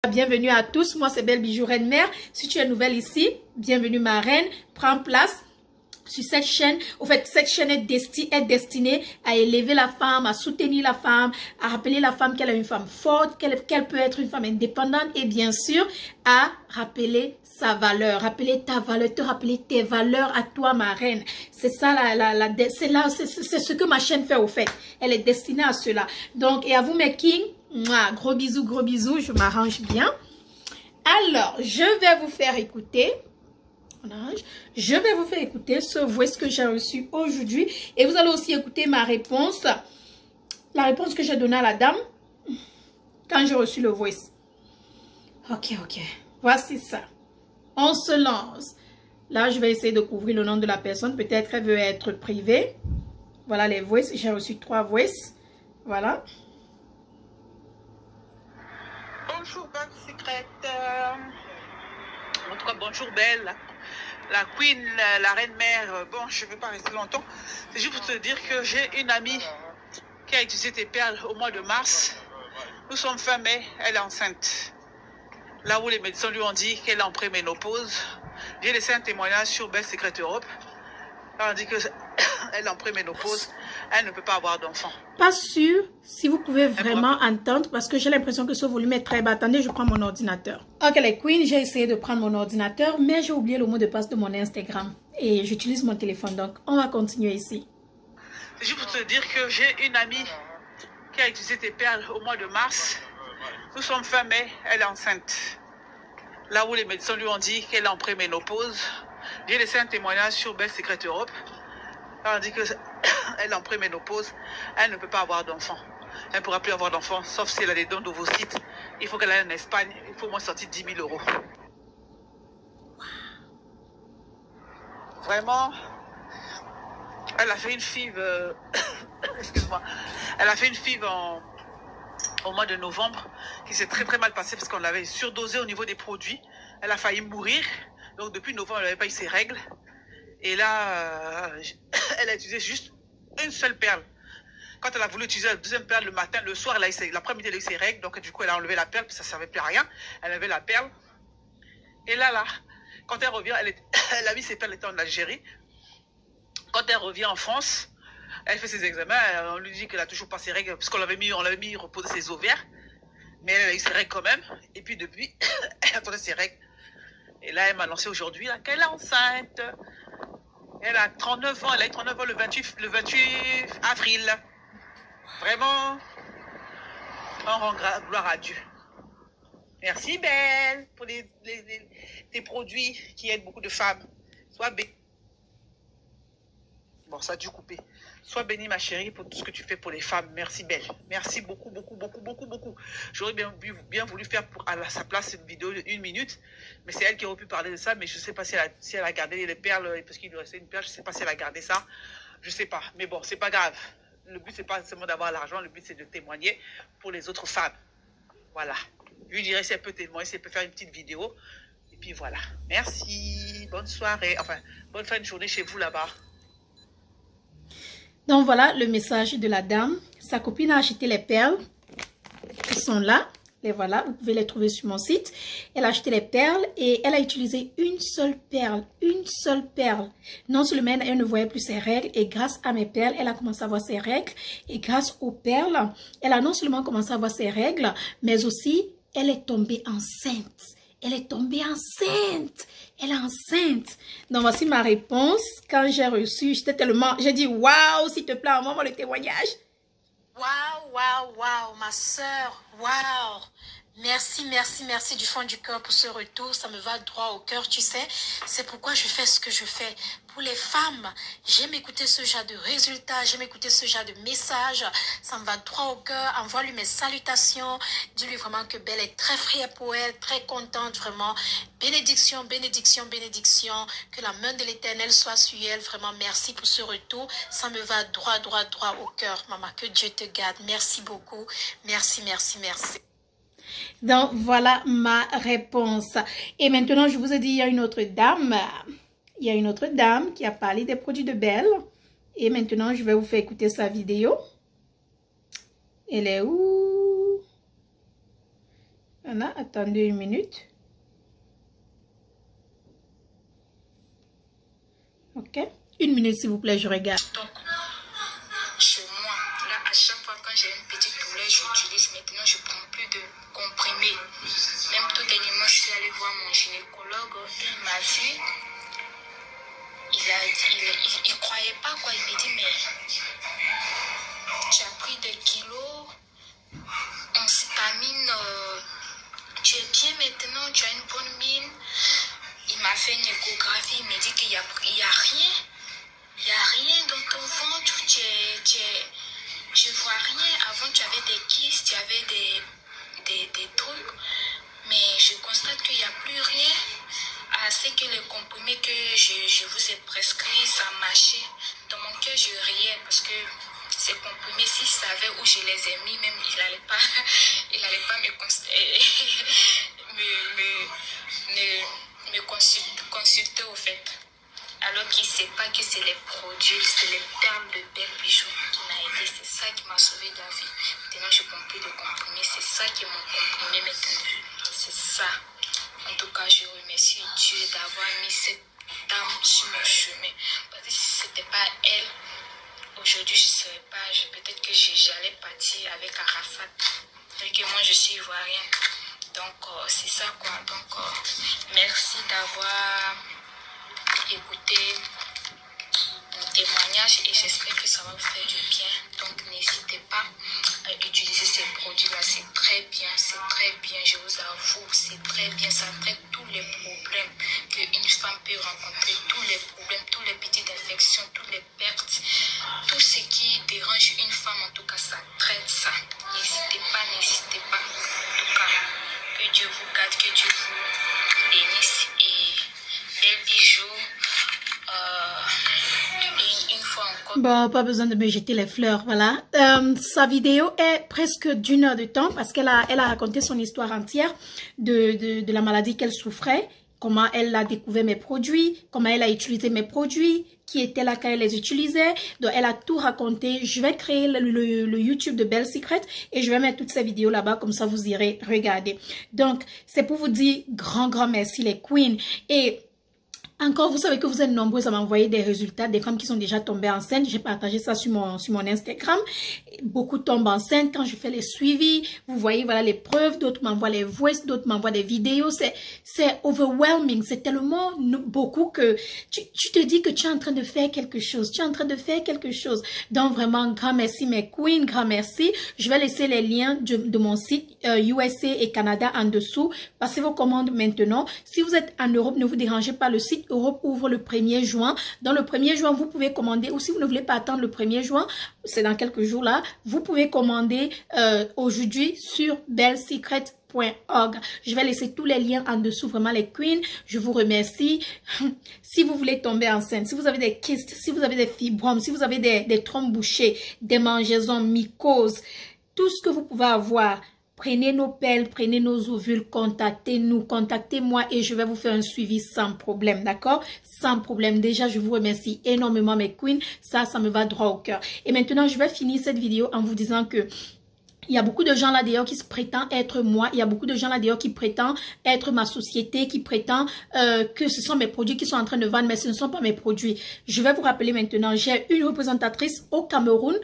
Bienvenue à tous, moi c'est Belle Bijou Reine Mère. Si tu es nouvelle ici, bienvenue ma reine. Prends place sur cette chaîne. Au fait, cette chaîne est destinée à élever la femme, à soutenir la femme, à rappeler la femme qu'elle est une femme forte, qu'elle peut être une femme indépendante et bien sûr à rappeler sa valeur, rappeler ta valeur, te rappeler tes valeurs à toi ma reine. C'est ça c'est ce que ma chaîne fait au fait. Elle est destinée à cela. Donc et à vous mes kings, gros bisous, je m'arrange bien. Alors, je vais vous faire écouter ce voice que j'ai reçu aujourd'hui et vous allez aussi écouter ma réponse, la réponse que j'ai donnée à la dame quand j'ai reçu le voice. Ok, voici ça. On se lance. Là, je vais essayer de couvrir le nom de la personne. Peut-être elle veut être privée. Voilà les voices. J'ai reçu 3 voices. Voilà. Bonjour, Belle Secrète. En tout cas, bonjour, Belle. La queen, la reine mère. Bon, je ne vais pas rester longtemps. C'est juste pour te dire que j'ai une amie qui a utilisé tes perles au mois de mars. Nous sommes fin mai, elle est enceinte. Là où les médecins lui ont dit qu'elle est en préménopause. J'ai laissé un témoignage sur Belle Secrète Europe. On dit qu'elle est en préménopause, elle ne peut pas avoir d'enfant. Pas sûr si vous pouvez vraiment entendre parce que j'ai l'impression que ce volume est très bas. Attendez, je prends mon ordinateur. Ok les queens, j'ai essayé de prendre mon ordinateur mais j'ai oublié le mot de passe de mon Instagram et j'utilise mon téléphone donc on va continuer ici. C'est juste pour te dire que j'ai une amie qui a utilisé tes perles au mois de mars. Nous sommes fin mai, elle est enceinte. Là où les médecins lui ont dit qu'elle est en préménopause. J'ai laissé un témoignage sur Belle Secrète Europe. On dit qu'elle est en préménopause, elle ne peut pas avoir d'enfant. Elle ne pourra plus avoir d'enfant, sauf si elle a des dons d'ovocytes. Il faut qu'elle aille en Espagne, il faut au moins sortir 10 000 euros. Vraiment, elle a fait une FIV, excuse-moi, elle a fait une FIV au mois de novembre qui s'est très mal passée parce qu'on l'avait surdosé au niveau des produits. Elle a failli mourir. Donc depuis novembre, elle n'avait pas eu ses règles. Et là, elle a utilisé juste une seule perle. Quand elle a voulu utiliser la deuxième perle le matin, le soir, l'après-midi, elle a eu ses règles. Donc du coup, elle a enlevé la perle, puis ça ne servait plus à rien. Elle avait la perle. Et là, quand elle revient, elle a mis ses perles, elle était en Algérie. Quand elle revient en France, elle fait ses examens. On lui dit qu'elle n'a toujours pas ses règles, parce qu'on l'avait mis reposer ses ovaires. Mais elle a eu ses règles quand même. Et puis depuis, elle attendait ses règles. Et là, elle m'a annoncé aujourd'hui qu'elle est enceinte. Elle a 39 ans, elle a eu 39 ans le 28 avril. Vraiment, on rend gloire à Dieu. Merci Belle pour tes produits qui aident beaucoup de femmes. Sois bénie. Bon, ça a dû couper. Sois bénie ma chérie pour tout ce que tu fais pour les femmes. Merci Belle. Merci beaucoup. J'aurais bien voulu faire à sa place une vidéo de 1 minute. Mais c'est elle qui aurait pu parler de ça. Mais je ne sais pas si elle a gardé les perles. Parce qu'il lui restait une perle. Je ne sais pas si elle a gardé ça. Je ne sais pas. Mais bon, c'est pas grave. Le but, c'est pas seulement d'avoir l'argent. Le but, c'est de témoigner pour les autres femmes. Voilà. Je lui dirais si elle peut témoigner, si elle peut faire une petite vidéo. Et puis voilà. Merci. Bonne soirée. Enfin, bonne fin de journée chez vous là-bas. Donc voilà le message de la dame. Sa copine a acheté les perles qui sont là. Les voilà, vous pouvez les trouver sur mon site. Elle a acheté les perles et elle a utilisé une seule perle. Une seule perle. Non seulement elle ne voyait plus ses règles et grâce à mes perles, elle a commencé à voir ses règles. Et grâce aux perles, elle a non seulement commencé à voir ses règles, mais aussi elle est tombée enceinte. Elle est tombée enceinte. Elle est enceinte. Donc, voici ma réponse. Quand j'ai reçu, j'ai dit, waouh, s'il te plaît, envoie-moi le témoignage. Waouh, ma soeur, waouh. Merci du fond du cœur pour ce retour. Ça me va droit au cœur, tu sais. C'est pourquoi je fais ce que je fais. Pour les femmes, j'aime écouter ce genre de résultats, j'aime écouter ce genre de messages. Ça me va droit au cœur. Envoie-lui mes salutations. Dis-lui vraiment que Belle est très fière pour elle, très contente, vraiment. Bénédiction. Que la main de l'Éternel soit sur elle. Vraiment, merci pour ce retour. Ça me va droit au cœur, maman. Que Dieu te garde. Merci beaucoup. Merci. Donc, voilà ma réponse. Et maintenant, je vous ai dit, il y a une autre dame. Il y a une autre dame qui a parlé des produits de Belle. Et maintenant, je vais vous faire écouter sa vidéo. Elle est où? Voilà, attendez une minute. Ok. Une minute, s'il vous plaît, je regarde. Donc, chez moi, là, à chaque fois quand j'ai une petite douleur, j'utilise. Maintenant, je ne prends plus de comprimés. Même tout dernièrement, je suis allée voir mon gynécologue. Il m'a vu. Il ne croyait pas, quoi. Il m'a dit, mais tu as pris des kilos, on s'étamine, tu es bien maintenant, tu as une bonne mine. Il m'a fait une échographie, il m'a dit qu'il n'y a rien. Il n'y a rien dans ton ventre, tu vois rien. Avant, tu avais des kystes, tu avais des trucs. Mais je constate qu'il n'y a plus rien. C'est que les comprimés que je vous ai prescrits, ça marchait. Dans mon cœur, je riais parce que ces comprimés, s'il savait où je les ai mis, même il n'allait pas me consulter au fait. Alors qu'il ne sait pas que c'est les produits, c'est les perles de belles bijoux qui m'a aidé. C'est ça qui m'a sauvé de la vie. Maintenant, je ne prends plus de comprimés. C'est ça qui est mon comprimé maintenant. C'est ça. En tout cas, je remercie Dieu d'avoir mis cette dame sur mon chemin. Parce que si ce n'était pas elle, aujourd'hui, je ne serais pas. Peut-être que j'allais partir avec Arafat. Et que moi, je suis ivoirienne. Donc, c'est ça, quoi. Donc, merci d'avoir écouté mon témoignage et j'espère que ça va vous faire du bien. Donc, n'hésitez pas à utiliser ces produits-là. C'est très bien, je vous avoue, c'est très bien. Ça traite tous les problèmes qu'une femme peut rencontrer, tous les problèmes, toutes les petites infections, toutes les pertes, tout ce qui dérange une femme, en tout cas, ça traite ça. N'hésitez pas. En tout cas, que Dieu vous garde, que Dieu vous bénisse et bel bijou. Une fois encore. Bon, pas besoin de me jeter les fleurs, voilà. Sa vidéo est presque d'1 heure de temps parce qu'elle a raconté son histoire entière de la maladie qu'elle souffrait, comment elle a découvert mes produits, comment elle a utilisé mes produits, qui était là quand elle les utilisait. Donc, elle a tout raconté. Je vais créer le YouTube de Belle Secret et je vais mettre toutes ces vidéos là-bas, comme ça vous irez regarder. Donc, c'est pour vous dire grand merci les queens. Et encore, vous savez que vous êtes nombreux à m'envoyer des résultats, des femmes qui sont déjà tombées enceintes. J'ai partagé ça sur mon Instagram. Beaucoup tombent enceintes quand je fais les suivis. Vous voyez, voilà les preuves. D'autres m'envoient les voices, d'autres m'envoient des vidéos. C'est overwhelming. C'est tellement beaucoup que tu te dis que tu es en train de faire quelque chose. Donc vraiment, grand merci mes queens, grand merci. Je vais laisser les liens de mon site USA et Canada en dessous. Passez vos commandes maintenant. Si vous êtes en Europe, ne vous dérangez pas. Le site Europe ouvre le 1er juin. Dans le 1er juin, vous pouvez commander. Ou si vous ne voulez pas attendre le 1er juin, c'est dans quelques jours là, vous pouvez commander aujourd'hui sur bellesecret.org. Je vais laisser tous les liens en dessous. Vraiment les queens, je vous remercie. Si vous voulez tomber enceinte, si vous avez des kystes, si vous avez des fibromes, si vous avez des trompes bouchées, des mangeaisons, mycoses, tout ce que vous pouvez avoir, prenez nos perles, prenez nos ovules, contactez-nous, contactez-moi et je vais vous faire un suivi sans problème, d'accord? Sans problème. Déjà, je vous remercie énormément mes queens. Ça me va droit au cœur. Et maintenant, je vais finir cette vidéo en vous disant que il y a beaucoup de gens là d'ailleurs qui se prétendent être moi. Il y a beaucoup de gens là d'ailleurs qui prétendent être ma société, qui prétendent que ce sont mes produits qui sont en train de vendre, mais ce ne sont pas mes produits. Je vais vous rappeler maintenant, j'ai une représentatrice au Cameroun,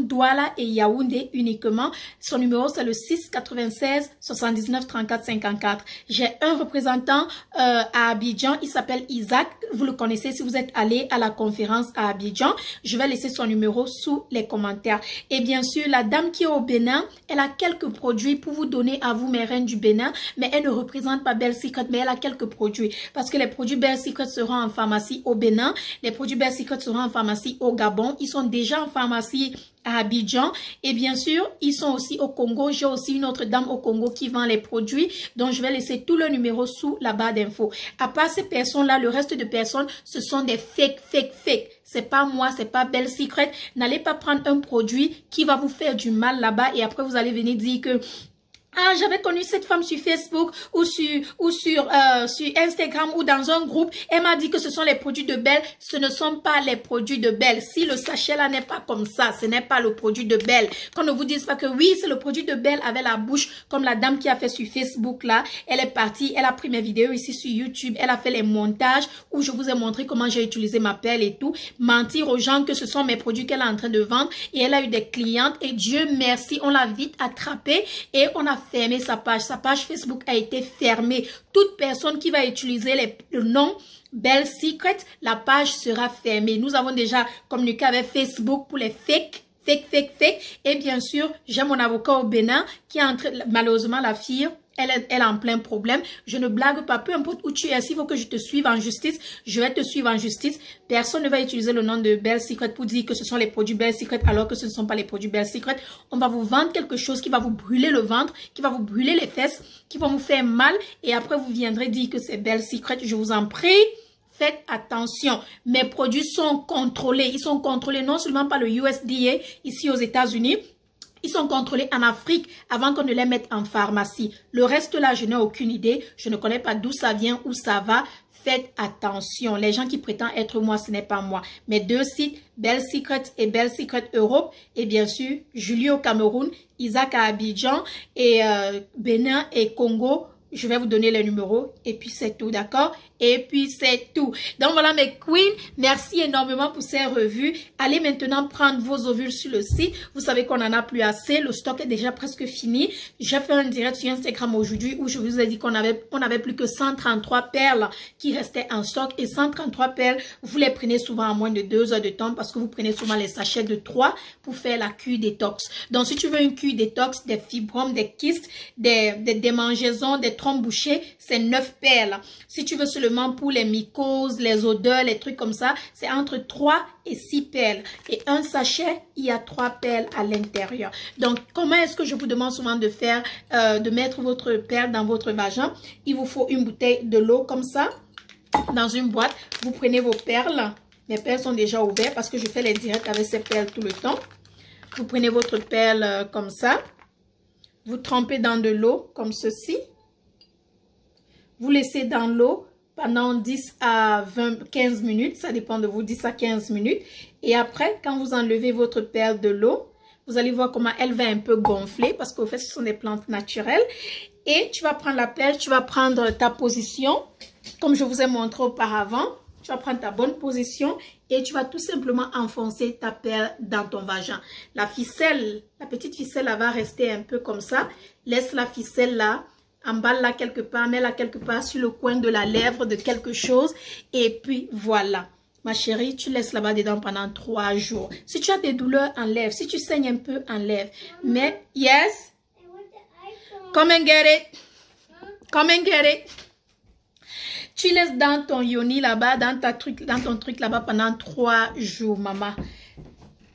Douala et Yaoundé uniquement. Son numéro c'est le 6 96 79 34 54. J'ai un représentant à Abidjan, il s'appelle Isaac. Vous le connaissez si vous êtes allé à la conférence à Abidjan. Je vais laisser son numéro sous les commentaires. Et bien sûr, la dame qui est au Bénin, elle a quelques produits pour vous donner à vous, mes reines du Bénin, mais elle ne représente pas Belle Secret, mais elle a quelques produits. Parce que les produits Belle Secret seront en pharmacie au Bénin, les produits Belle Secret seront en pharmacie au Gabon, ils sont déjà en pharmacie à Abidjan et bien sûr ils sont aussi au Congo. J'ai aussi une autre dame au Congo qui vend les produits, donc je vais laisser tout le numéro sous la barre d'infos. À part ces personnes là, le reste de personnes ce sont des fake. C'est pas moi, c'est pas Belle Secret. N'allez pas prendre un produit qui va vous faire du mal là-bas et après vous allez venir dire que ah, j'avais connu cette femme sur Facebook ou sur Instagram ou dans un groupe. Elle m'a dit que ce sont les produits de Belle. Ce ne sont pas les produits de Belle. Si le sachet là n'est pas comme ça, ce n'est pas le produit de Belle. Qu'on ne vous dise pas que oui, c'est le produit de Belle avec la bouche comme la dame qui a fait sur Facebook là. Elle est partie, elle a pris mes vidéos ici sur YouTube. Elle a fait les montages où je vous ai montré comment j'ai utilisé ma perle et tout. Mentir aux gens que ce sont mes produits qu'elle est en train de vendre. Et elle a eu des clientes et Dieu merci, on l'a vite attrapée et on a fermé sa page. Sa page Facebook a été fermée. Toute personne qui va utiliser le nom Belle Secret, la page sera fermée. Nous avons déjà communiqué avec Facebook pour les fake. Et bien sûr, j'ai mon avocat au Bénin qui est en train, malheureusement, la fille, elle est en plein problème. Je ne blague pas, peu importe où tu es, s'il faut que je te suive en justice, je vais te suivre en justice. Personne ne va utiliser le nom de Belle Secret pour dire que ce sont les produits Belle Secret alors que ce ne sont pas les produits Belle Secret. On va vous vendre quelque chose qui va vous brûler le ventre, qui va vous brûler les fesses, qui va vous faire mal et après vous viendrez dire que c'est Belle Secret. Je vous en prie. Faites attention, mes produits sont contrôlés. Ils sont contrôlés non seulement par le USDA ici aux États-Unis, ils sont contrôlés en Afrique avant qu'on ne les mette en pharmacie. Le reste là, je n'ai aucune idée. Je ne connais pas d'où ça vient, où ça va. Faites attention. Les gens qui prétendent être moi, ce n'est pas moi. Mes deux sites, Belle Secret et Belle Secret Europe. Et bien sûr, Julie au Cameroun, Isaac à Abidjan et Bénin et Congo. Je vais vous donner les numéros et puis c'est tout, d'accord? Et puis c'est tout. Donc voilà mes queens, merci énormément pour ces revues. Allez maintenant prendre vos ovules sur le site. Vous savez qu'on en a plus assez, le stock est déjà presque fini. J'ai fait un direct sur Instagram aujourd'hui où je vous ai dit qu'on avait plus que 133 perles qui restaient en stock. Et 133 perles, vous les prenez souvent en moins de 2 heures de temps parce que vous prenez souvent les sachets de 3 pour faire la cure détox. Donc si tu veux une cure détox, des fibromes, des kystes, des démangeaisons, des trompes bouchées, c'est 9 perles. Si tu veux seulement pour les mycoses, les odeurs, les trucs comme ça, c'est entre 3 et 6 perles. Et un sachet, il y a 3 perles à l'intérieur. Donc, comment est-ce que je vous demande souvent de faire, de mettre votre perle dans votre vagin? Il vous faut une bouteille de l'eau comme ça, dans une boîte. Vous prenez vos perles. Mes perles sont déjà ouvertes parce que je fais les directs avec ces perles tout le temps. Vous prenez votre perle comme ça. Vous trempez dans de l'eau comme ceci. Vous laissez dans l'eau pendant 10 à 15 minutes. Ça dépend de vous, 10 à 15 minutes. Et après, quand vous enlevez votre perle de l'eau, vous allez voir comment elle va un peu gonfler parce qu'au fait, ce sont des plantes naturelles. Et tu vas prendre la perle, tu vas prendre ta position, comme je vous ai montré auparavant. Tu vas prendre ta bonne position et tu vas tout simplement enfoncer ta perle dans ton vagin. La ficelle, la petite ficelle, elle va rester un peu comme ça. Laisse la ficelle là. Emballe-la quelque part, mets-la quelque part sur le coin de la lèvre de quelque chose. Et puis voilà. Ma chérie, tu laisses là-bas dedans pendant 3 jours. Si tu as des douleurs, enlève. Si tu saignes un peu, enlève. Mais, yes. Come and get it. Come and get it. Tu laisses dans ton yoni là-bas, dans ton truc là-bas pendant 3 jours, maman.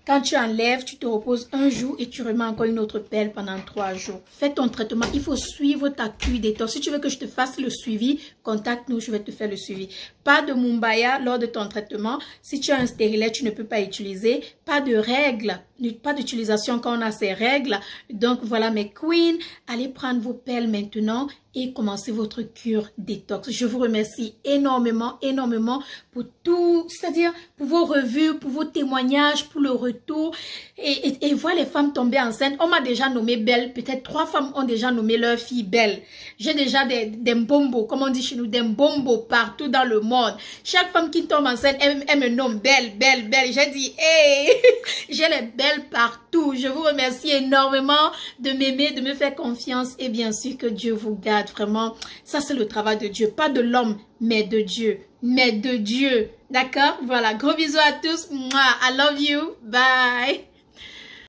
Quand tu enlèves, tu te reposes un jour et tu remets encore une autre perle pendant 3 jours. Fais ton traitement. Il faut suivre ta cure détox. Si tu veux que je te fasse le suivi, contacte-nous, je vais te faire le suivi. Pas de Mumbaya lors de ton traitement. Si tu as un stérilet, tu ne peux pas utiliser. Pas de règles. Pas d'utilisation quand on a ces règles. Donc voilà mes queens. Allez prendre vos perles maintenant et commencez votre cure détox. Je vous remercie énormément, énormément pour tout, c'est-à-dire pour vos revues, pour vos témoignages, pour le retour et voir les femmes tomber enceintes. On m'a déjà nommé Belle, peut-être 3 femmes ont déjà nommé leur fille Belle. J'ai déjà des mbombo, comme on dit chez nous, des mbombo partout dans le monde. Chaque femme qui tombe enceinte, elle me nomme Belle, Belle, Belle. J'ai dit, hey, j'ai les belles partout. Je vous remercie énormément de m'aimer, de me faire confiance et bien sûr que Dieu vous garde. Vraiment, ça c'est le travail de Dieu, pas de l'homme, mais de Dieu, D'accord, voilà, gros bisous à tous. Moi, I love you, bye.